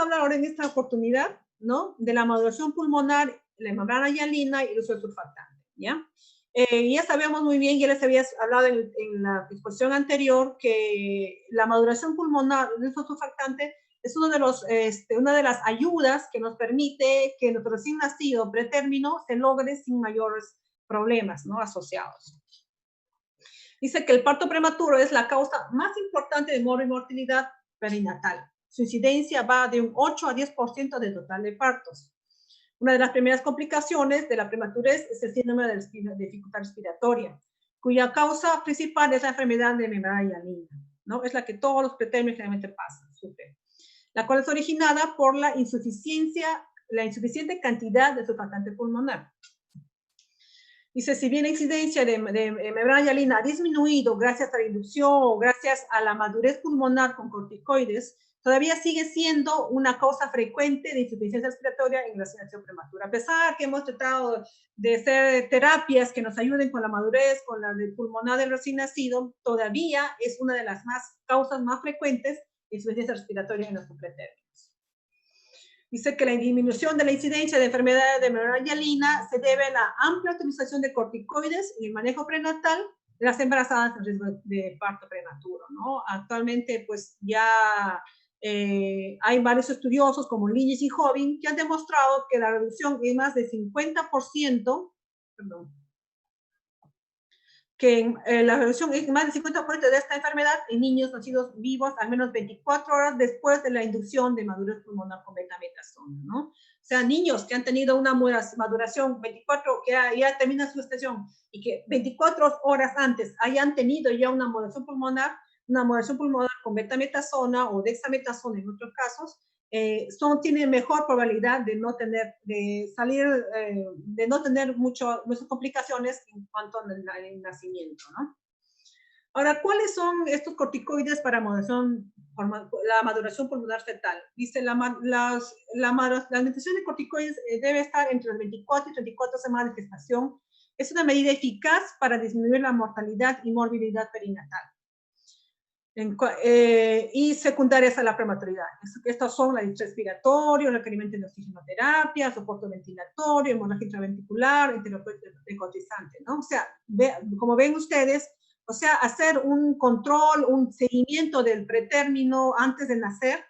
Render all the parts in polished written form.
a hablar ahora en esta oportunidad, ¿no? De la maduración pulmonar, la membrana hialina y el uso de surfactante, ¿ya? Ya sabemos muy bien, ya les había hablado en la exposición anterior, que la maduración pulmonar del uso de surfactante es una de las ayudas que nos permite que nuestro recién nacido pretérmino se logre sin mayores problemas, ¿no? Asociados. Dice que el parto prematuro es la causa más importante de mortalidad perinatal. Su incidencia va de un 8 a 10% del total de partos. Una de las primeras complicaciones de la prematurez es el síndrome de dificultad respiratoria, cuya causa principal es la enfermedad de membrana hialina, ¿no? Es la que todos los pretérminos generalmente pasan, sufren, la cual es originada por la insuficiente cantidad de surfactante pulmonar. Dice, si bien la incidencia de membrana hialina ha disminuido gracias a la inducción o gracias a la madurez pulmonar con corticoides, todavía sigue siendo una causa frecuente de insuficiencia respiratoria en la vaccinación prematura. A pesar que hemos tratado de hacer terapias que nos ayuden con la madurez, con la de pulmonar del recién nacido, todavía es una de las causas más frecuentes de insuficiencia respiratoria en los pretéritos. Dice que la disminución de la incidencia de enfermedades de membrana hialina se debe a la amplia utilización de corticoides en el manejo prenatal de las embarazadas en riesgo de parto prematuro, ¿no? Actualmente, pues ya hay varios estudiosos como Lillis y Jobin que han demostrado que la reducción es más de 50%, que la reducción es más del 50% de esta enfermedad en niños nacidos vivos al menos 24 horas después de la inducción de madurez pulmonar con betametasona, ¿no? O sea, niños que han tenido una maduración 24, que ya termina su gestación y que 24 horas antes hayan tenido ya una maduración pulmonar con betametasona o dexametasona en otros casos, tienen mejor probabilidad de no tener, de no tener muchas complicaciones en cuanto al nacimiento, ¿no? Ahora, ¿cuáles son estos corticoides para la maduración pulmonar fetal? Dice, la administración de corticoides debe estar entre las 24 y 34 semanas de gestación. Es una medida eficaz para disminuir la mortalidad y morbilidad perinatal. Y secundarias a la prematuridad. Estos son la distrés respiratorio, el requerimiento de oxigenoterapia, soporte ventilatorio, hemorragia intraventricular, decotizante, ¿no? O sea, como ven ustedes, o sea, hacer un control, un seguimiento del pretérmino antes de nacer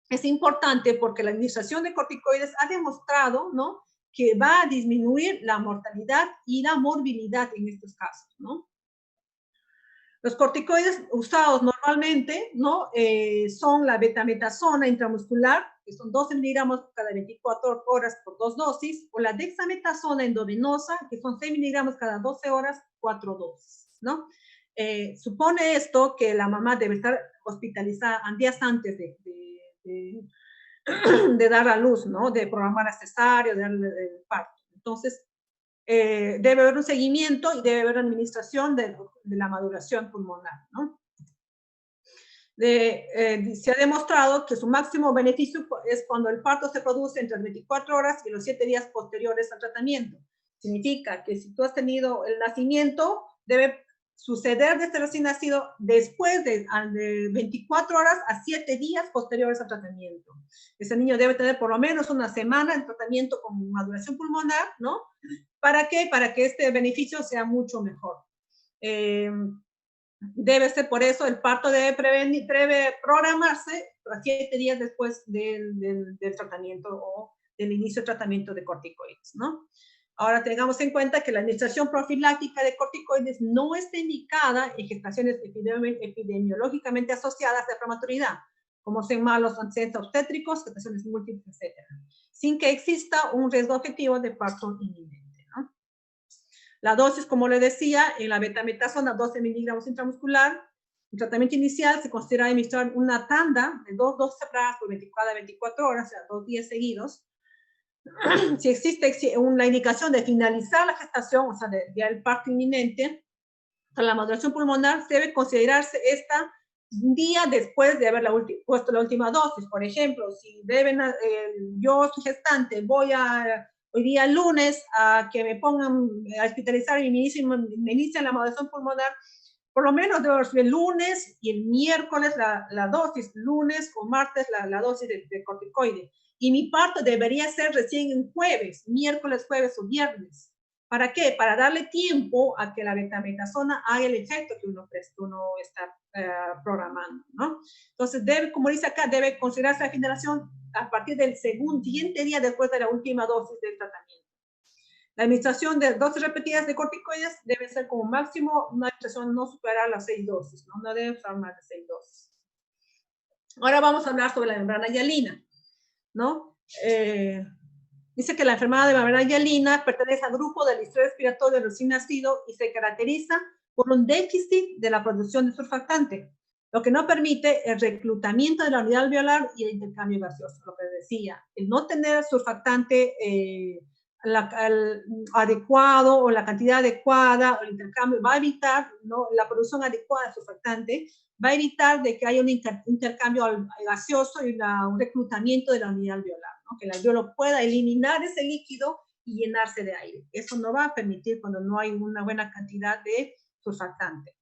es importante porque la administración de corticoides ha demostrado, ¿no?, que va a disminuir la mortalidad y la morbilidad en estos casos, ¿no? Los corticoides usados normalmente, ¿no?, son la betametasona intramuscular, que son 12 miligramos cada 24 horas por 2 dosis, o la dexametasona endovenosa, que son 6 miligramos cada 12 horas, 4 dosis, ¿no? Supone esto que la mamá debe estar hospitalizada días antes de dar a luz, ¿no?, de programar la cesárea, de darle el parto. Entonces, debe haber un seguimiento y debe haber administración de la maduración pulmonar, ¿no? Se ha demostrado que su máximo beneficio es cuando el parto se produce entre las 24 horas y los 7 días posteriores al tratamiento. Significa que si tú has tenido el nacimiento, debe suceder de este recién nacido después de 24 horas a 7 días posteriores al tratamiento. Ese niño debe tener por lo menos una semana de tratamiento con maduración pulmonar, ¿no? ¿Para qué? Para que este beneficio sea mucho mejor. Debe ser por eso, el parto debe programarse a 7 días después del tratamiento o del inicio del tratamiento de corticoides, ¿no? Ahora tengamos en cuenta que la administración profiláctica de corticoides no está indicada en gestaciones epidemiológicamente asociadas a prematuridad, como son malos antecedentes obstétricos, gestaciones múltiples, etc., sin que exista un riesgo objetivo de parto inminente, ¿no? La dosis, como le decía, en la betametasona, 12 miligramos intramuscular. El tratamiento inicial se considera administrar una tanda de 2 dosis separadas por 24 horas, o sea, 2 días seguidos. Si existe una indicación de finalizar la gestación, o sea, ya el parto inminente, para la maduración pulmonar debe considerarse esta un día después de haber puesto la última dosis. Por ejemplo, si yo soy gestante, voy hoy día lunes a que me pongan a hospitalizar y me inician la maduración pulmonar, por lo menos debo recibir el lunes y el miércoles la dosis, lunes o martes la dosis de corticoide. Y mi parto debería ser recién en jueves, miércoles, jueves o viernes. ¿Para qué? Para darle tiempo a que la betamethasona haga el efecto que uno está programando, ¿no? Entonces, como dice acá, debe considerarse la generación a partir del siguiente día después de la última dosis del tratamiento. La administración de dosis repetidas de corticoides debe ser como máximo una administración no superar las 6 dosis, ¿no? No debe usar más de 6 dosis. Ahora vamos a hablar sobre la membrana hialina, ¿no? Dice que la enfermedad de membrana hialina pertenece al grupo del estrés respiratorio del recién nacido y se caracteriza por un déficit de la producción de surfactante, lo que no permite el reclutamiento de la unidad alveolar y el intercambio gaseoso, lo que decía. El no tener surfactante adecuado o la cantidad adecuada o el intercambio va a evitar, ¿no?, la producción adecuada de surfactante, va a evitar de que haya un intercambio gaseoso y un reclutamiento de la unidad alveolar, ¿no? Que el alveolo pueda eliminar ese líquido y llenarse de aire. Eso no va a permitir cuando no hay una buena cantidad de surfactante.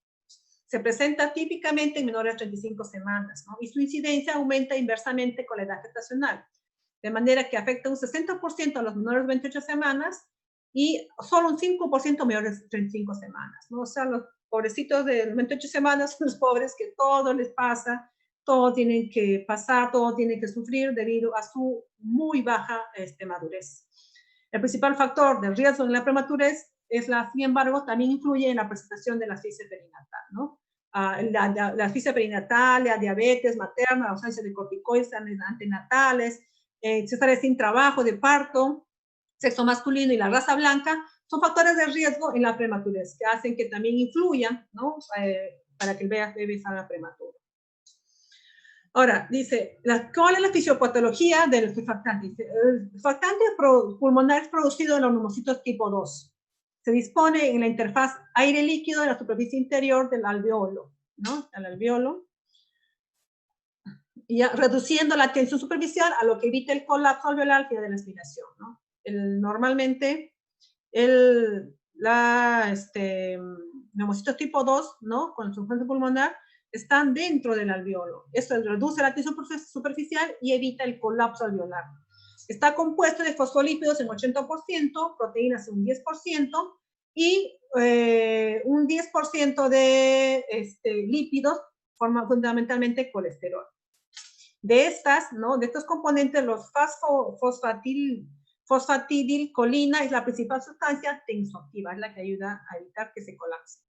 Se presenta típicamente en menores de 35 semanas, ¿no? Y su incidencia aumenta inversamente con la edad gestacional, de manera que afecta un 60% a los menores de 28 semanas y solo un 5% mayores de 35 semanas, ¿no? O sea, los pobrecitos de 28 semanas son los pobres que todo les pasa, todo tienen que pasar, todo tienen que sufrir debido a su muy baja madurez. El principal factor de riesgo en la prematurez sin embargo, también influye en la presentación de la asfixia perinatal, ¿no? La asfixia perinatal, la diabetes materna, la ausencia de corticoides antenatales, cesárea sin trabajo de parto, sexo masculino y la raza blanca, son factores de riesgo en la prematurez que hacen que también influyan, ¿no? Para que el bebé salga prematuro. Ahora, dice, ¿cuál es la fisiopatología del surfactante? El surfactante pulmonar es producido en los neumocitos tipo 2. Se dispone en la interfaz aire líquido de la superficie interior del alveolo, ¿no? El alveolo, y reduciendo la tensión superficial a lo que evita el colapso alveolar al final de la aspiración, ¿no? Normalmente, neumocitos tipo 2, ¿no? Con surfactante pulmonar, están dentro del alveolo. Esto reduce la tensión superficial y evita el colapso alveolar. Está compuesto de fosfolípidos en 80%, proteínas en un 10% y un 10% de lípidos, fundamentalmente colesterol. De estas, ¿no?, de estos componentes, los fosfatidilcolina es la principal sustancia tensoactiva, es la que ayuda a evitar que se colapse.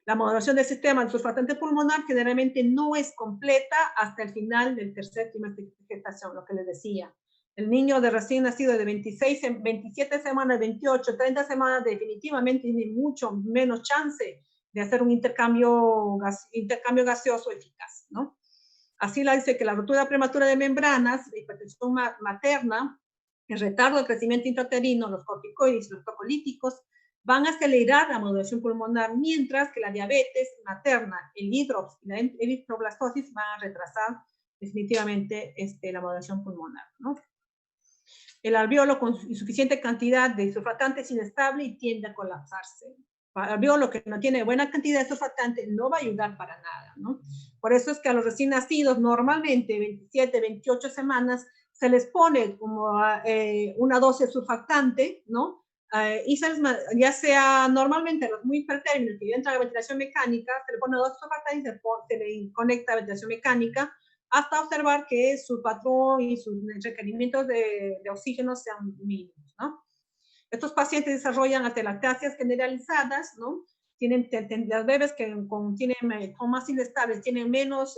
La modulación del sistema de surfactante pulmonar generalmente no es completa hasta el final del tercer trimestre de gestación, lo que les decía. El niño de recién nacido de 27 semanas, 28, 30 semanas, definitivamente tiene mucho menos chance de hacer un intercambio gaseoso eficaz, ¿no? Así la dice que la ruptura prematura de membranas, la hipertensión materna, el retardo del crecimiento intrauterino, los corticoides y los tocolíticos van a acelerar la modulación pulmonar, mientras que la diabetes materna, el hidrops y la eritroblastosis van a retrasar definitivamente la modulación pulmonar, ¿no? El alveolo con insuficiente cantidad de surfactante es inestable y tiende a colapsarse. El alveolo que no tiene buena cantidad de surfactante no va a ayudar para nada, ¿no? Por eso es que a los recién nacidos, normalmente 27, 28 semanas, se les pone como una dosis de surfactante, ¿no? Y ya sea normalmente los muy hipertérmicos que entran a ventilación mecánica, se le pone dosis de surfactante y se le conecta a ventilación mecánica hasta observar que su patrón y sus requerimientos de oxígeno sean mínimos, ¿no? Estos pacientes desarrollan atelectasias generalizadas, ¿no? Los bebés que son más inestables, tienen menos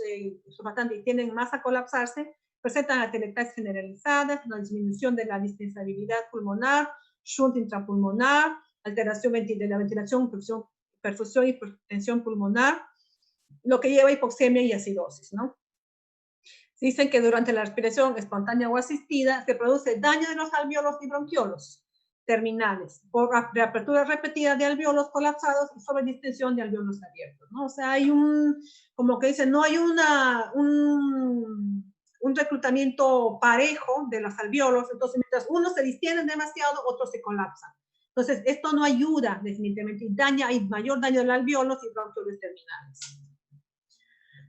surfactante y tienden más a colapsarse, presentan atelectasias generalizadas, una disminución de la dispensabilidad pulmonar, shunt intrapulmonar, alteración de la ventilación, perfusión y hipertensión pulmonar, lo que lleva a hipoxemia y acidosis, ¿no? Dicen que durante la respiración espontánea o asistida se produce daño de los alveolos y bronquiolos terminales por reapertura repetida de alveolos colapsados y sobredistensión de alveolos abiertos, ¿no? O sea, hay como que dicen, no hay un reclutamiento parejo de los alveolos, entonces mientras unos se distienden demasiado, otros se colapsan. Entonces, esto no ayuda definitivamente y daña, hay mayor daño del alveolos y bronquioles terminales.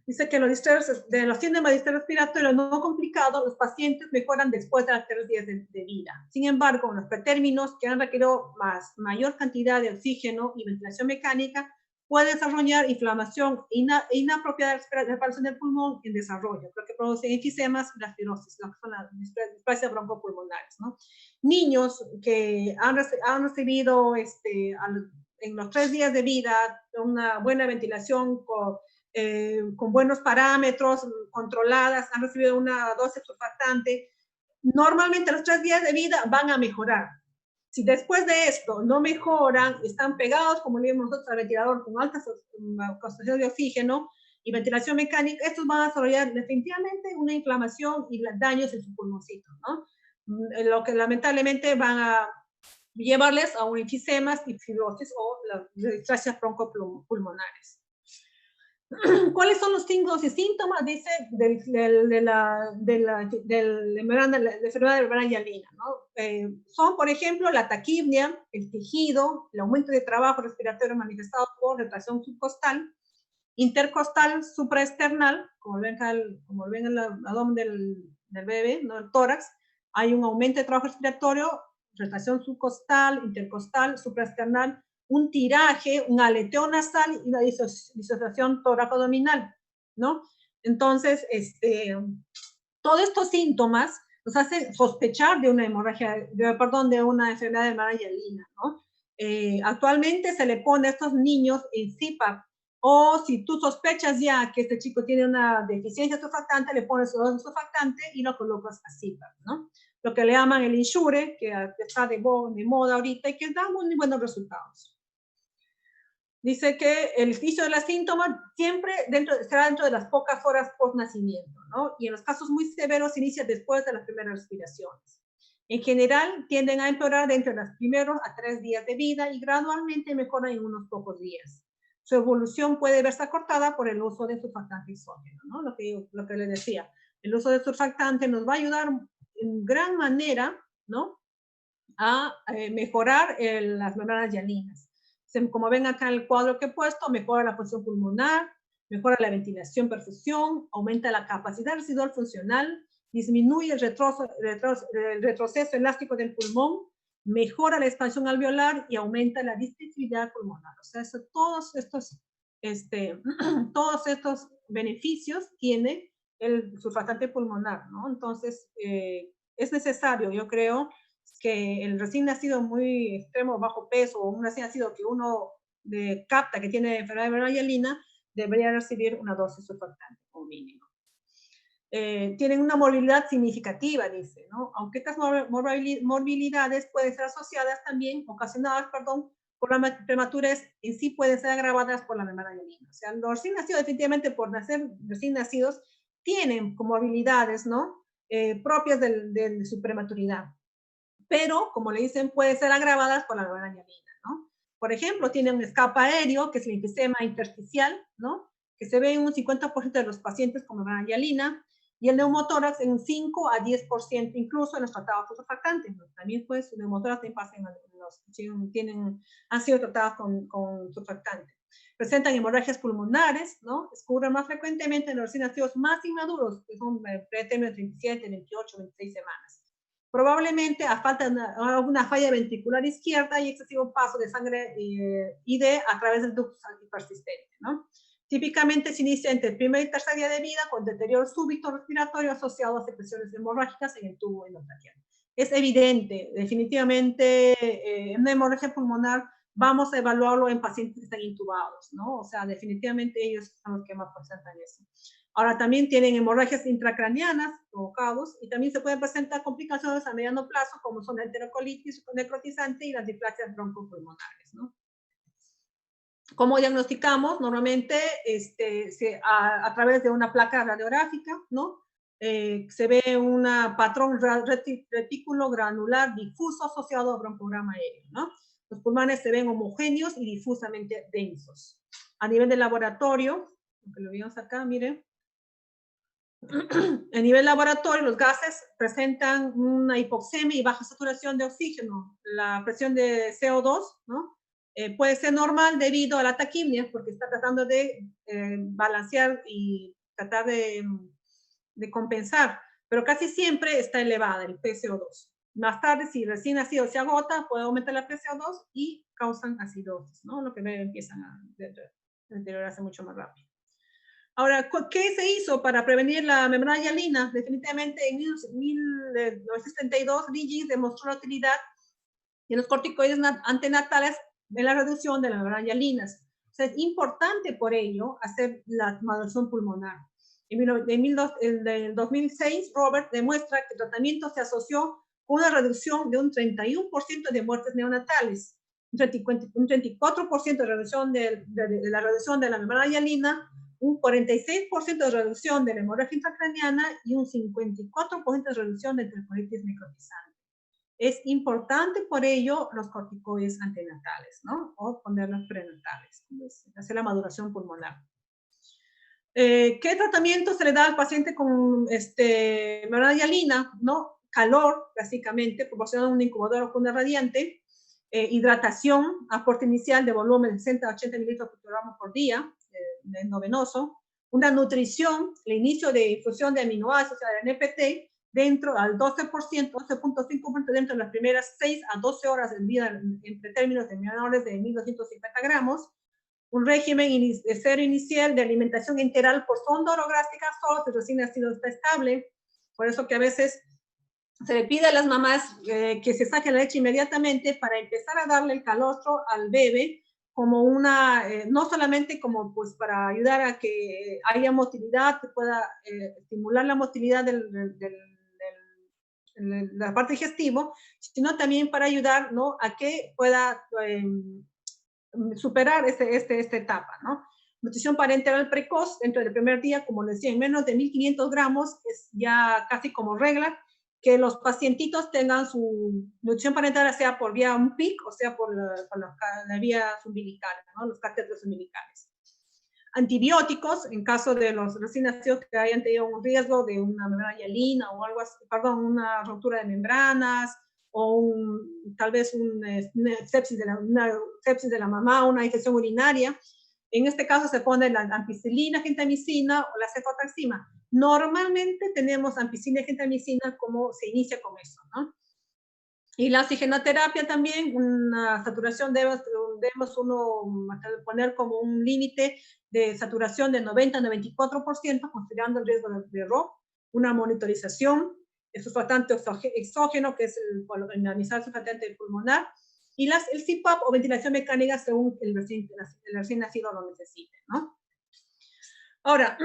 Dice que de los síndromes de distrés respiratorio no complicado, los pacientes mejoran después de los 3 días de vida. Sin embargo, en los pretérminos que han requerido mayor cantidad de oxígeno y ventilación mecánica, puede desarrollar inflamación inapropiada de reparación del pulmón en desarrollo, lo que produce enfisemas y la fibrosis, lo que son las displasias broncopulmonares, ¿no? Niños que han recibido en los 3 días de vida una buena ventilación con buenos parámetros, controladas, han recibido una dosis surfactante, normalmente los 3 días de vida van a mejorar. Si después de esto no mejoran, están pegados, como le vimos nosotros, al ventilador con alta concentración de oxígeno y ventilación mecánica, estos van a desarrollar definitivamente una inflamación y daños en su pulmoncito, ¿no? Lo que lamentablemente van a llevarles a un enfisema y fibrosis o las displasias broncopulmonares. ¿Cuáles son los signos y síntomas, dice, de la enfermedad de membrana hialina? ¿No? Son, por ejemplo, la taquipnia, el quejido, el aumento de trabajo respiratorio manifestado por retracción subcostal, intercostal supraesternal, como ven en el abdomen del bebé, ¿no? El tórax, hay un aumento de trabajo respiratorio, retracción subcostal, intercostal, supraesternal, un tiraje, un aleteo nasal y una disociación tóraco-abdominal, ¿no? Entonces, todos estos síntomas nos hacen sospechar de una hemorragia, de una enfermedad de membrana hialina, ¿no? Actualmente se le pone a estos niños en CPAP, o si tú sospechas ya que este chico tiene una deficiencia surfactante, le pones su dosis surfactante y lo colocas a CPAP, ¿no? Lo que le llaman el Insure, que está de moda ahorita y que da muy buenos resultados. Dice que el inicio de los síntomas siempre será dentro de las pocas horas post nacimiento, ¿no? Y en los casos muy severos inicia después de las primeras respiraciones. En general, tienden a empeorar dentro de los primeros a 3 días de vida y gradualmente mejoran en unos pocos días. Su evolución puede verse acortada por el uso de surfactante exógeno, ¿no? Lo que les decía. El uso de surfactante nos va a ayudar en gran manera, ¿no? A mejorar las membranas hialinas. Como ven acá en el cuadro que he puesto, mejora la función pulmonar, mejora la ventilación, perfusión, aumenta la capacidad residual funcional, disminuye el retroceso elástico del pulmón, mejora la expansión alveolar y aumenta la distensibilidad pulmonar. O sea, todos estos beneficios tiene el surfactante pulmonar, ¿no? Entonces, es necesario, yo creo, que el recién nacido muy extremo, bajo peso, o un recién nacido que uno capta que tiene enfermedad de membrana hialina, debería recibir una dosis surfactante, como mínimo. Tienen una morbilidad significativa, dice, ¿no? Aunque estas morbilidades pueden ser asociadas también, ocasionadas, perdón, por la prematurez, en sí pueden ser agravadas por la membrana hialina. O sea, los recién nacidos, definitivamente, por nacer recién nacidos, tienen comorbilidades, ¿no? Propias de su prematuridad. Pero, como le dicen, puede ser agravadas por la membrana hialina, ¿no? Por ejemplo, tiene un escape aéreo, que es el enfisema intersticial, ¿no? Que se ve en un 50% de los pacientes con membrana hialina, y el neumotórax en un 5 a 10%, incluso en los tratados surfactantes, ¿no? También, pues, el neumotórax también pasa en los que han sido tratados con surfactantes. Presentan hemorragias pulmonares, ¿no? Descubren más frecuentemente en los recién nacidos más inmaduros, que son pretérmino de 37, 28, 26 semanas. Probablemente a falta de alguna falla ventricular izquierda y excesivo paso de sangre a través del ducto persistente, ¿no? Típicamente se inicia entre el primer y tercer día de vida con deterioro súbito respiratorio asociado a secreciones hemorrágicas en el tubo endotraqueal. Es evidente, definitivamente, una hemorragia pulmonar vamos a evaluarlo en pacientes que están intubados, ¿no? O sea, definitivamente ellos son los que más presentan eso. Ahora también tienen hemorragias intracraneanas provocados y también se pueden presentar complicaciones a mediano plazo como son la enterocolitis necrotizante y las displasias broncopulmonares, ¿no? ¿Cómo diagnosticamos? Normalmente a través de una placa radiográfica, ¿no? Se ve un patrón retículo granular difuso asociado a broncograma aéreo, ¿no? Los pulmones se ven homogéneos y difusamente densos. A nivel de laboratorio, lo que lo vimos acá, miren, A nivel laboratorio, los gases presentan una hipoxemia y baja saturación de oxígeno. La presión de CO2, ¿no? Puede ser normal debido a la taquimia, porque está tratando de balancear y tratar de compensar, pero casi siempre está elevada el PCO2. Más tarde, si recién nacido se agota, puede aumentar la PCO2 y causan acidosis, ¿no? Lo que empiezan a deteriorarse mucho más rápido. Ahora, ¿qué se hizo para prevenir la membrana hialina? Definitivamente en 1972, Liggins demostró la utilidad de los corticoides antenatales en la reducción de las membranas hialinas. O sea, es importante por ello hacer la maduración pulmonar. En 2006, Robert demuestra que el tratamiento se asoció con una reducción de un 31% de muertes neonatales, un 34% de reducción de la reducción de la membrana hialina, un 46% de reducción de la hemorragia intracraniana y un 54% de reducción de enterocolitis necrotizante. Es importante por ello los corticoides antenatales, ¿no? O ponerlos prenatales, hacer la maduración pulmonar. ¿Qué tratamiento se le da al paciente con membrana hialina? ¿No? Calor, básicamente, proporcionando un incubador o funda radiante, hidratación, aporte inicial de volumen de 60 a 80 mililitros por kilogramo por día, no venoso, una nutrición, el inicio de infusión de aminoácidos, o sea, de NPT, dentro al 12%, 12.5% dentro de las primeras 6 a 12 horas del día, entre términos de menores de 1.250 gramos, un régimen de cero inicial de alimentación enteral por sonda orogástrica solo si recién nacido está estable. Por eso que a veces se le pide a las mamás que se saquen la leche inmediatamente para empezar a darle el calostro al bebé como una, no solamente como pues para ayudar a que haya motilidad, que pueda estimular la motilidad de la parte digestiva, sino también para ayudar, ¿no?, a que pueda superar esta etapa, ¿no? Nutrición parenteral precoz dentro del primer día, como les decía, en menos de 1.500 gramos, es ya casi como regla que los pacientitos tengan su nutrición parenteral, sea por vía un PIC o sea por la vía umbilical, ¿no?, los catéteres umbilicales. Antibióticos, en caso de los recién nacidos que hayan tenido un riesgo de una membrana hialina o algo así, perdón, una ruptura de membranas, o tal vez una sepsis de la mamá, una infección urinaria. En este caso se pone la ampicilina, gentamicina o la cefotaxima. Normalmente tenemos ampicilina y gentamicina como se inicia con eso, ¿no? Y la oxigenoterapia también, una saturación debemos poner como un límite de saturación de 90-94%, considerando el riesgo de ROP, una monitorización, el surfactante exógeno, que es el analizar surfactante pulmonar, y el CPAP o ventilación mecánica según el recién nacido lo necesite, ¿no? Ahora,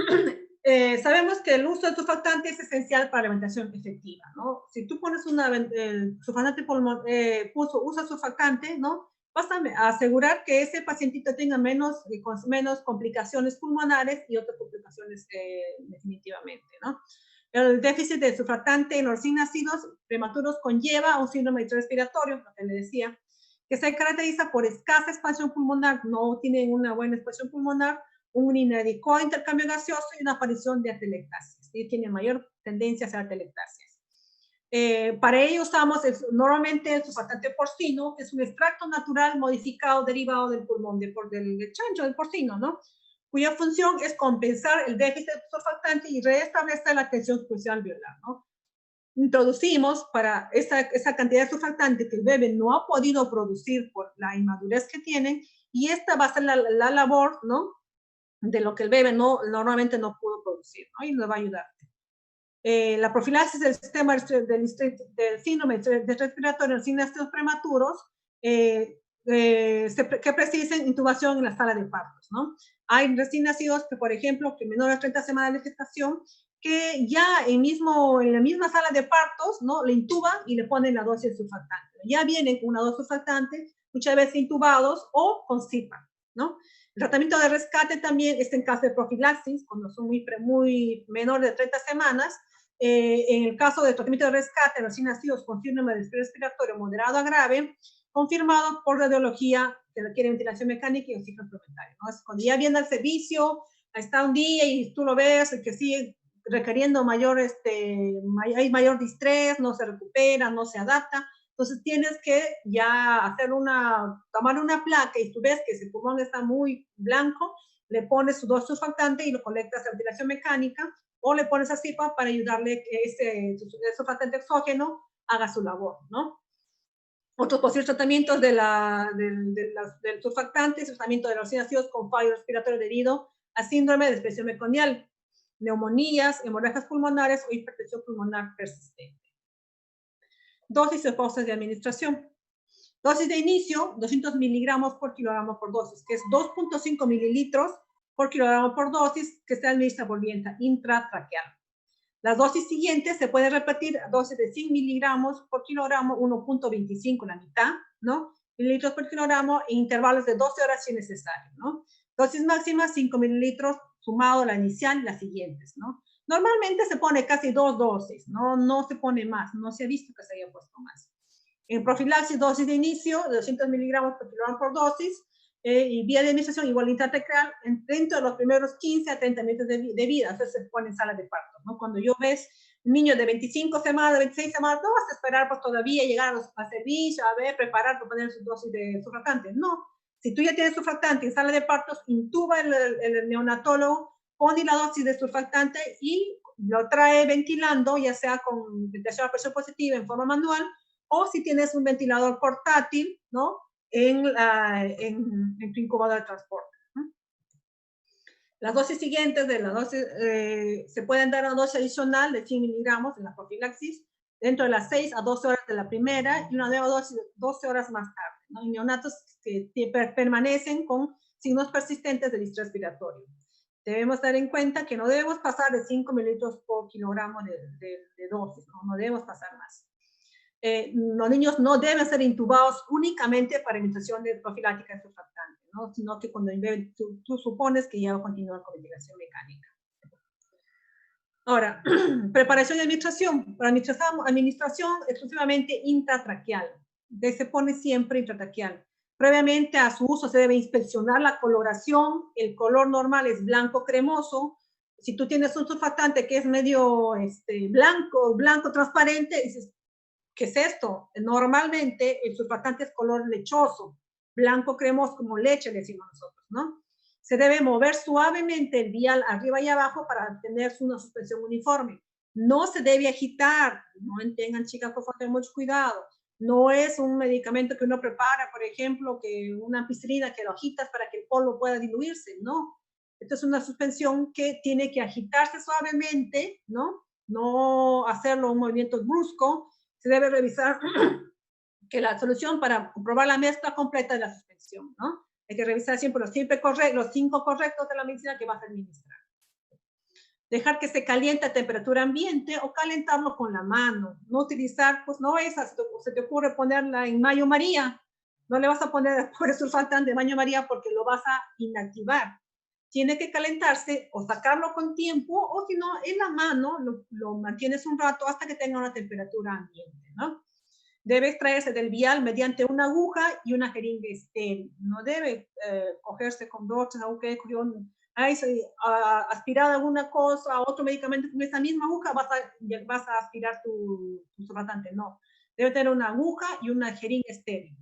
sabemos que el uso de surfactante es esencial para la ventilación efectiva, ¿no? Si tú pones surfactante usa surfactante, ¿no?, vas a asegurar que ese pacientito tenga menos complicaciones pulmonares y otras complicaciones definitivamente, ¿no? El déficit de surfactante en los recién nacidos prematuros conlleva un síndrome respiratorio, lo que le decía, que se caracteriza por escasa expansión pulmonar, no tienen una buena expansión pulmonar, un inadecuado intercambio gaseoso y una aparición de atelectasias. Y tiene mayor tendencia a ser atelectasias. Para ello usamos normalmente el surfactante porcino, que es un extracto natural modificado derivado del pulmón, del chancho, del porcino, ¿no?, cuya función es compensar el déficit de surfactante y restablecer la tensión superficial alveolar, ¿no? Introducimos para esa cantidad de surfactante que el bebé no ha podido producir por la inmadurez que tienen, y esta va a ser la labor, ¿no?, de lo que el bebé normalmente no pudo producir, ¿no?, y nos va a ayudar. La profilaxis del sistema del síndrome de respiratorio en recién nacidos prematuros, que precisen intubación en la sala de partos, ¿no? Hay recién nacidos que, por ejemplo, que menores de 30 semanas de gestación, que ya en la misma sala de partos, ¿no?, le intuban y le ponen la dosis de surfactante. Ya vienen con una dosis surfactante, muchas veces intubados o con CPAP, ¿no? El tratamiento de rescate también es en caso de profilaxis, cuando son muy menores de 30 semanas. En el caso de tratamiento de rescate de recién nacidos con síndrome respiratorio moderado a grave, confirmado por radiología que requiere ventilación mecánica y oxígeno suplementario, ¿no? Es cuando ya viene al servicio, está un día y tú lo ves, que sí requiriendo mayor, hay mayor distrés, no se recupera, no se adapta. Entonces tienes que ya tomar una placa y tú ves que ese pulmón está muy blanco, le pones su dosis surfactante y lo conectas a ventilación mecánica o le pones a CPAP para ayudarle que ese surfactante exógeno haga su labor, ¿no? Otros posibles tratamientos del surfactante, tratamiento de los ácidos con fallo respiratorio debido a síndrome de despresión meconial, neumonías, hemorragias pulmonares o hipertensión pulmonar persistente. Dosis y pausas de administración. Dosis de inicio, 200 miligramos por kilogramo por dosis, que es 2.5 mililitros por kilogramo por dosis, que se administra por vía intratraqueal. Las dosis siguientes se pueden repetir a dosis de 100 miligramos por kilogramo, 1.25, la mitad, ¿no? Mililitros por kilogramo en intervalos de 12 horas si necesario, ¿no? Dosis máxima, 5 mililitros, sumado a la inicial y las siguientes, ¿no? Normalmente se pone casi 2 dosis, ¿no? No se pone más, no se ha visto que se haya puesto más. En profilaxis, dosis de inicio, de 200 miligramos por kilogramo por dosis, y vía de administración igual intratraqueal dentro de los primeros 15 a 30 minutos de vida. Entonces se pone en sala de parto, ¿no? Cuando yo ves un niño de 25 semanas, de 26 semanas, no vas a esperar pues todavía llegar a servicio, a ver, preparar para poner su dosis de surfactante. No. Si tú ya tienes surfactante en sala de partos, intuba el neonatólogo, pone la dosis de surfactante y lo trae ventilando, ya sea con ventilación a presión positiva en forma manual, o si tienes un ventilador portátil, ¿no? En tu incubador de transporte. Las dosis siguientes de la dosis, se pueden dar una dosis adicional de 100 miligramos en la profilaxis dentro de las 6 a 12 horas de la primera y una nueva dosis 12 horas más tarde, ¿no? En neonatos que permanecen con signos persistentes de distrés respiratorio. Debemos dar en cuenta que no debemos pasar de 5 mililitros por kilogramo de dosis, ¿no? No debemos pasar más. Los niños no deben ser intubados únicamente para administración de profiláctica de surfactante, ¿no? Sino que cuando tú supones que ya va a continuar con ventilación mecánica. Ahora, preparación y administración. Para administración exclusivamente intratraqueal. Se pone siempre intratraqueal. Previamente a su uso se debe inspeccionar la coloración. El color normal es blanco cremoso. Si tú tienes un surfactante que es medio blanco transparente, dices, ¿qué es esto? Normalmente el surfactante es color lechoso, blanco cremoso, como leche le decimos nosotros, ¿no? Se debe mover suavemente el vial arriba y abajo para tener una suspensión uniforme. No se debe agitar, no tengan chicas, por favor, tengan mucho cuidado. No es un medicamento que uno prepara, por ejemplo, que una ampicilina que lo agitas para que el polvo pueda diluirse, no. Esto es una suspensión que tiene que agitarse suavemente, ¿no? No hacerlo un movimiento brusco. Se debe revisar que la solución para comprobar la mezcla completa de la suspensión, ¿no? Hay que revisar siempre los 5 correctos de la medicina que vas a administrar. Dejar que se caliente a temperatura ambiente o calentarlo con la mano. No utilizar, pues no se te ocurre ponerla en baño María. No le vas a poner por el surfactante de baño María porque lo vas a inactivar. Tiene que calentarse o sacarlo con tiempo o si no, en la mano lo mantienes un rato hasta que tenga una temperatura ambiente, ¿no? Debe extraerse del vial mediante una aguja y una jeringa estéril. No debe cogerse con broches, aunque aspirar alguna cosa, otro medicamento con esa misma aguja, vas a aspirar tu surfactante. No, debe tener una aguja y una jeringa estéril.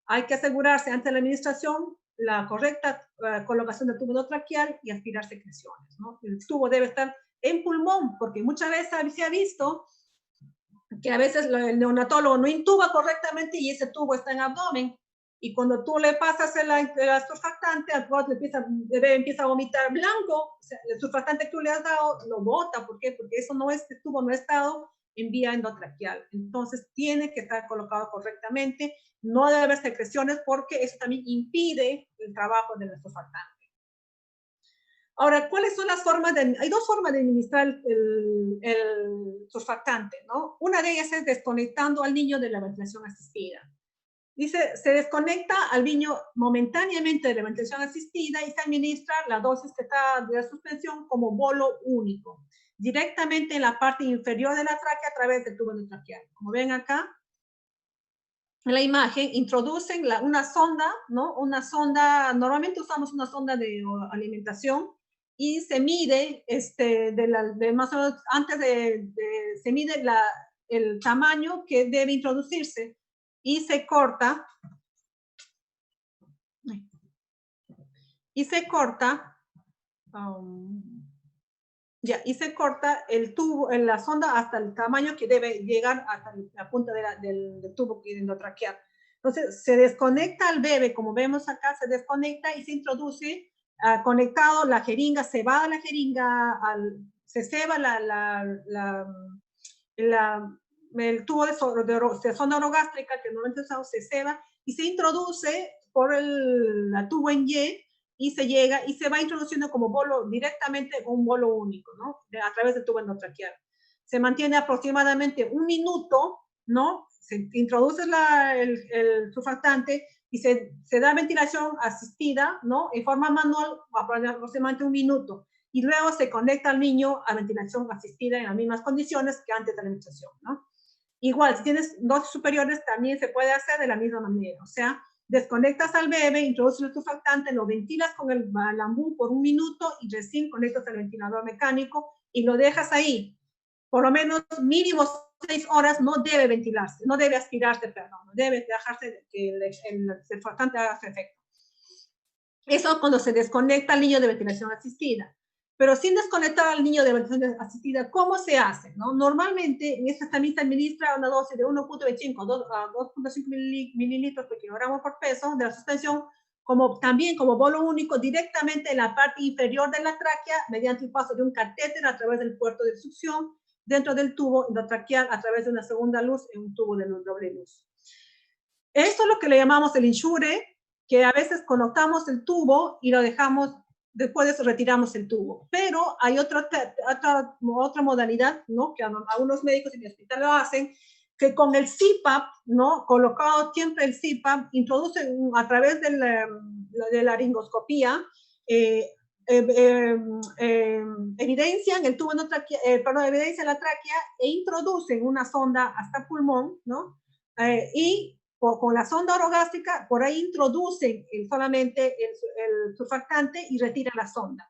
Hay que asegurarse antes de la administración la correcta colocación del tubo endotraqueal y aspirar secreciones, ¿no? El tubo debe estar en pulmón, porque muchas veces se ha visto que a veces el neonatólogo no intuba correctamente y ese tubo está en abdomen. Y cuando tú le pasas el surfactante, el bebé empieza a vomitar blanco. O sea, el surfactante que tú le has dado lo bota. ¿Por qué? Porque este tubo no ha estado en vía endotraqueal. Entonces, tiene que estar colocado correctamente. No debe haber secreciones porque eso también impide el trabajo del surfactante. Ahora, ¿cuáles son las formas hay dos formas de administrar el surfactante, ¿no? Una de ellas es desconectando al niño de la ventilación asistida. Dice, se desconecta al niño momentáneamente de la ventilación asistida y se administra la dosis que está de la suspensión como bolo único, directamente en la parte inferior de la tráquea a través del tubo endotraqueal. Como ven acá, en la imagen, introducen una sonda, ¿no? Una sonda, normalmente usamos una sonda de alimentación, y se mide, más o menos, se mide el tamaño que debe introducirse y se corta, um, y se corta el tubo, en la sonda hasta el tamaño que debe llegar hasta la punta del tubo endotraqueal. Entonces, se desconecta el bebé, como vemos acá, se desconecta y se introduce conectado la jeringa, cebada la jeringa, se ceba el tubo de sonda orogástrica que normalmente usamos, se ceba y se introduce por la tubo en y se llega y se va introduciendo como bolo directamente un bolo único, ¿no? A través del tubo endotraqueal. Se mantiene aproximadamente 1 minuto, ¿no? Se introduce el surfactante y se da ventilación asistida, ¿no? En forma manual, aproximadamente 1 minuto. Y luego se conecta al niño a ventilación asistida en las mismas condiciones que antes de la administración, ¿no? Igual, si tienes dosis superiores, también se puede hacer de la misma manera. O sea, desconectas al bebé, introduces el surfactante, lo ventilas con el bambú por 1 minuto y recién conectas el ventilador mecánico y lo dejas ahí. Por lo menos mínimo 6 horas no debe ventilarse, no debe aspirarse, perdón, no debe dejarse que el surfactante haga su efecto. Eso cuando se desconecta al niño de ventilación asistida. Pero sin desconectar al niño de ventilación asistida, ¿cómo se hace? ¿No? Normalmente, en esta también se administra una dosis de 1.25 a 2.5 mililitros por kilogramo por peso de la suspensión, también como bolo único, directamente en la parte inferior de la tráquea, mediante el paso de un catéter a través del puerto de succión, dentro del tubo endotraqueal, a través de una segunda luz en un tubo de doble luz. Esto es lo que le llamamos el insure, que a veces conectamos el tubo y lo dejamos, después de eso retiramos el tubo. Pero hay otra modalidad, ¿no? Que algunos médicos en mi hospital lo hacen, que con el CPAP, ¿no? Colocado siempre el CPAP, introducen a través de la laringoscopía, evidencian el tubo evidencian la tráquea e introducen una sonda hasta el pulmón, ¿no? Y con la sonda orogástrica, por ahí introducen solamente el surfactante y retiran la sonda.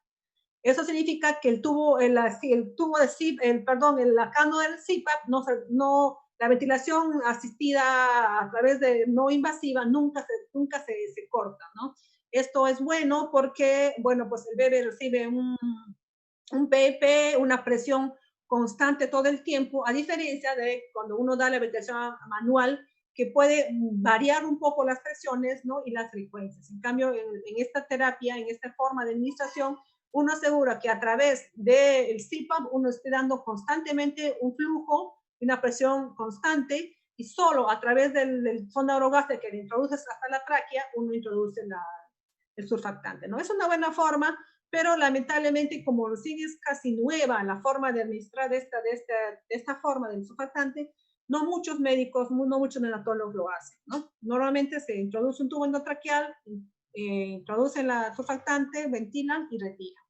Eso significa que el tubo de la cánulo del CPAP, la ventilación asistida a través de no invasiva nunca se corta, ¿no? Esto es bueno porque, bueno, pues el bebé recibe un PEP, una presión constante todo el tiempo, a diferencia de cuando uno da la ventilación manual, que puede variar un poco las presiones, ¿no? Y las frecuencias. En cambio, en esta terapia, en esta forma de administración, uno asegura que a través del CPAP uno esté dando constantemente un flujo y una presión constante, y solo a través del sonda orogástrica que le introduces hasta la tráquea, uno introduce el surfactante, ¿no? Es una buena forma, pero lamentablemente, como recién es casi nueva la forma de administrar de esta forma del surfactante, no muchos médicos, no muchos neonatólogos lo hacen, ¿no? Normalmente se introduce un tubo endotraqueal, introducen la surfactante, ventilan y retiran.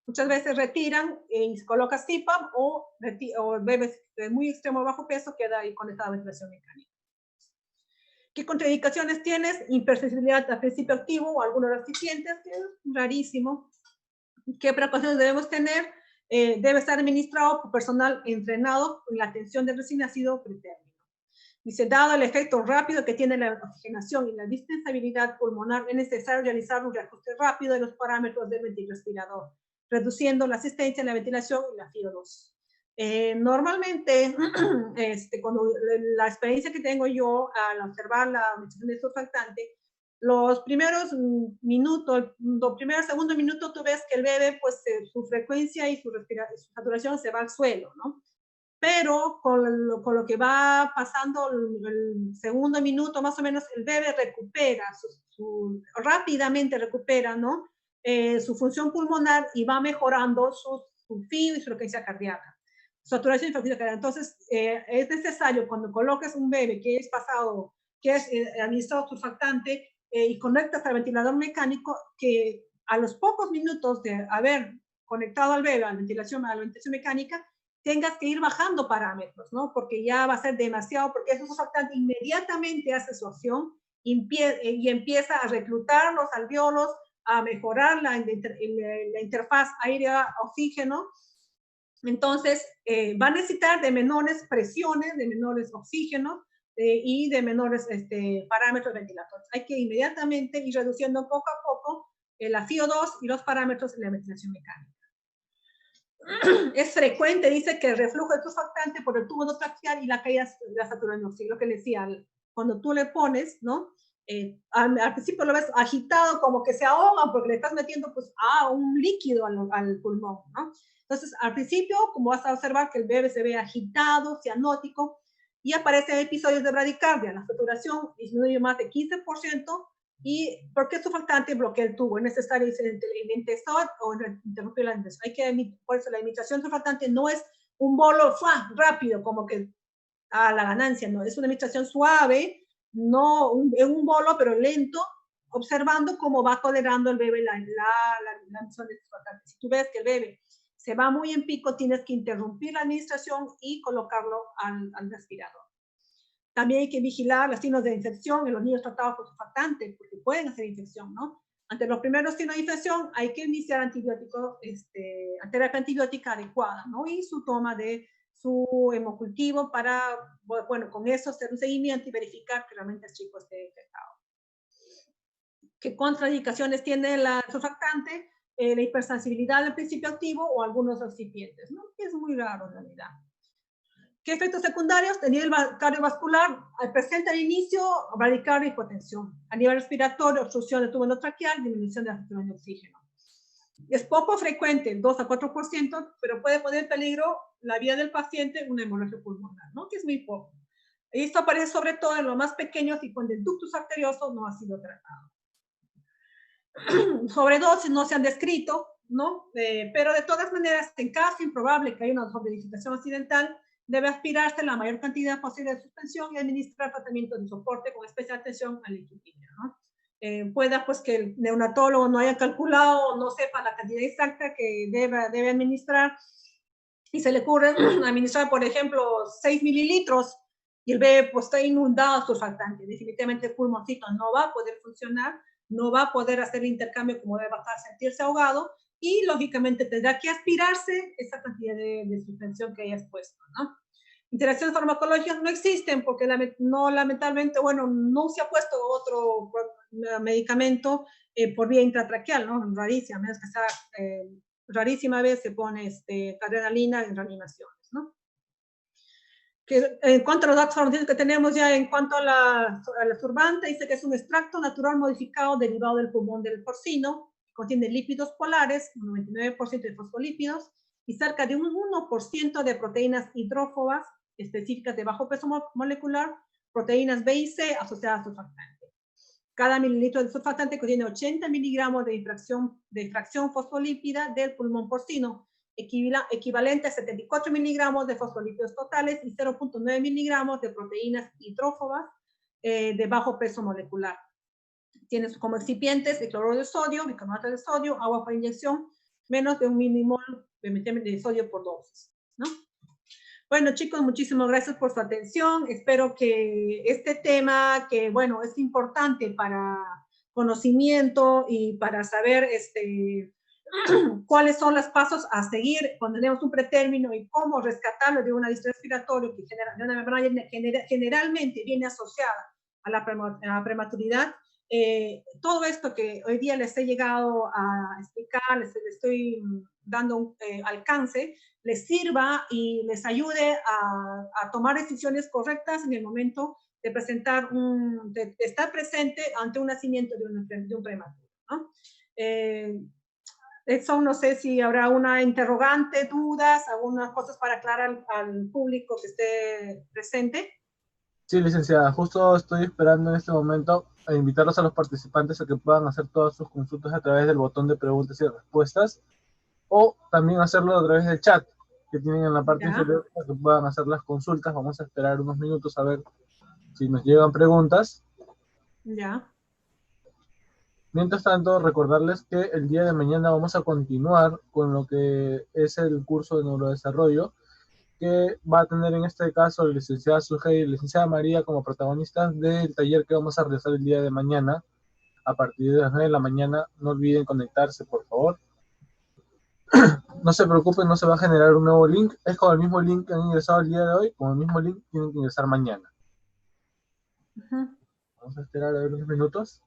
Muchas veces retiran y se coloca CPAP o el bebé de muy extremo bajo peso queda ahí conectado a ventilación mecánica. ¿Qué contraindicaciones tienes? Hipersensibilidad al principio activo o algunos recipientes, que es rarísimo. ¿Qué precauciones debemos tener? Debe estar administrado por personal entrenado en la atención del recién nacido pretérmino. Dice, dado el efecto rápido que tiene la oxigenación y la dispensabilidad pulmonar, es necesario realizar un reajuste rápido de los parámetros del ventirespirador, reduciendo la asistencia en la ventilación y la FiO2. Normalmente, cuando la experiencia que tengo yo al observar la administración de surfactante, los primeros minutos, segundo minuto, tú ves que el bebé, pues su frecuencia y su saturación se va al suelo, ¿no? Pero con lo que va pasando el segundo minuto, más o menos, el bebé recupera, rápidamente recupera, ¿no? Su función pulmonar y va mejorando su FiO y su frecuencia cardíaca. Saturación y frecuencia cardíaca. Entonces, es necesario cuando coloques un bebé que es administrado surfactante y conectas al ventilador mecánico, que a los pocos minutos de haber conectado al bebé a la ventilación mecánica, tengas que ir bajando parámetros, ¿no? Porque ya va a ser demasiado, porque ese surfactante inmediatamente hace su acción y empieza a reclutar los alvéolos, a mejorar la interfaz aire-oxígeno. Entonces, va a necesitar de menores presiones, de menores oxígenos y de menores parámetros ventilatorios. Hay que inmediatamente ir reduciendo poco a poco la CO2 y los parámetros de la ventilación mecánica. Es frecuente, dice, que el reflujo de surfactante por el tubo endotraqueal y la caída de la saturación de oxígeno, lo que le decía, cuando tú le pones, ¿no? Al principio lo ves agitado, como que se ahoga, porque le estás metiendo pues, un líquido al pulmón, ¿no? Entonces, al principio, como vas a observar que el bebé se ve agitado, cianótico, y aparecen episodios de bradicardia. La saturación disminuye más de 15%, y porque el surfactante bloquea el tubo. Es necesario el intesor o interrumpir la intesor. Por eso la administración surfactante no es un bolo rápido, como que a la ganancia, no. Es una administración suave, no un bolo, pero lento, observando cómo va tolerando el bebé la emisión de surfactante. Si tú ves que el bebé se va muy en pico, tienes que interrumpir la administración y colocarlo al respirador. También hay que vigilar los signos de infección en los niños tratados con surfactante, porque pueden hacer infección, ¿no? Ante los primeros signos de infección hay que iniciar terapia antibiótica adecuada, ¿no? Y su toma de su hemocultivo para, bueno, con eso hacer un seguimiento y verificar que realmente el chico esté infectado. ¿Qué contraindicaciones tiene el surfactante? La hipersensibilidad al principio activo o algunos excipientes, ¿no? Es muy raro en realidad. ¿Qué efectos secundarios? A nivel cardiovascular, presenta al inicio bradicardia y hipotensión. A nivel respiratorio, obstrucción del tubo endotraqueal, disminución de la saturación de oxígeno. Es poco frecuente, 2 a 4%, pero puede poner en peligro la vida del paciente una hemorragia pulmonar, ¿no? Que es muy poco. Y esto aparece sobre todo en los más pequeños y cuando el ductus arterioso no ha sido tratado. Sobredosis no se han descrito, ¿no? Pero de todas maneras, en caso improbable que haya una sobredosis accidental, debe aspirarse la mayor cantidad posible de suspensión y administrar tratamiento de soporte con especial atención al equilibrio, ¿no? Pueda pues que el neonatólogo no haya calculado, no sepa la cantidad exacta que debe administrar y se le ocurre administrar, por ejemplo, 6 mililitros y el bebé pues está inundado de surfactante. Definitivamente el pulmoncito no va a poder funcionar, no va a poder hacer el intercambio como debe, va a sentirse ahogado y lógicamente tendrá que aspirarse esa cantidad de suspensión que hayas puesto, ¿no? Interacciones farmacológicas no existen porque lamentablemente, bueno, no se ha puesto otro medicamento por vía intratraqueal, ¿no? Rarísima, a menos que sea rarísima vez se pone adrenalina en reanimaciones, ¿no? En cuanto a los datos farmacéuticos que tenemos ya en cuanto a la turbante, dice que es un extracto natural modificado derivado del pulmón del porcino, que contiene lípidos polares, un 99% de fosfolípidos y cerca de un 1% de proteínas hidrófobas específicas de bajo peso molecular, proteínas B y C asociadas a surfactante. Cada mililitro de surfactante contiene 80 miligramos de fracción fosfolípida del pulmón porcino, equivalente a 74 miligramos de fosfolípidos totales y 0.9 miligramos de proteínas hidrófobas de bajo peso molecular. Tienes como excipientes de cloruro de sodio, bicarbonato de sodio, agua para inyección, menos de 1 milimol de sodio por dosis, ¿no? Bueno, chicos, muchísimas gracias por su atención. Espero que este tema, que bueno, es importante para conocimiento y para saber cuáles son los pasos a seguir cuando tenemos un pretérmino y cómo rescatarlo de una distrés respiratoria que de una membrana generalmente viene asociada a la prematuridad. Todo esto que hoy día les he llegado a explicar, les estoy dando un alcance, les sirva y les ayude a tomar decisiones correctas en el momento de presentar de estar presente ante un nacimiento de un prematuro, ¿no? Eso no sé si habrá una interrogante, dudas, algunas cosas para aclarar al público que esté presente. Sí, licenciada, justo estoy esperando en este momento a invitarlos a los participantes a que puedan hacer todas sus consultas a través del botón de preguntas y respuestas o también hacerlo a través del chat que tienen en la parte inferior para que puedan hacer las consultas. Vamos a esperar unos minutos a ver si nos llegan preguntas. Ya. Mientras tanto, recordarles que el día de mañana vamos a continuar con lo que es el curso de neurodesarrollo que va a tener en este caso la licenciada Sujei y la licenciada María como protagonistas del taller que vamos a realizar el día de mañana a partir de las 9 de la mañana. No olviden conectarse, por favor. No se preocupen, no se va a generar un nuevo link. Es con el mismo link que han ingresado el día de hoy, con el mismo link tienen que ingresar mañana. Vamos a esperar a ver unos minutos.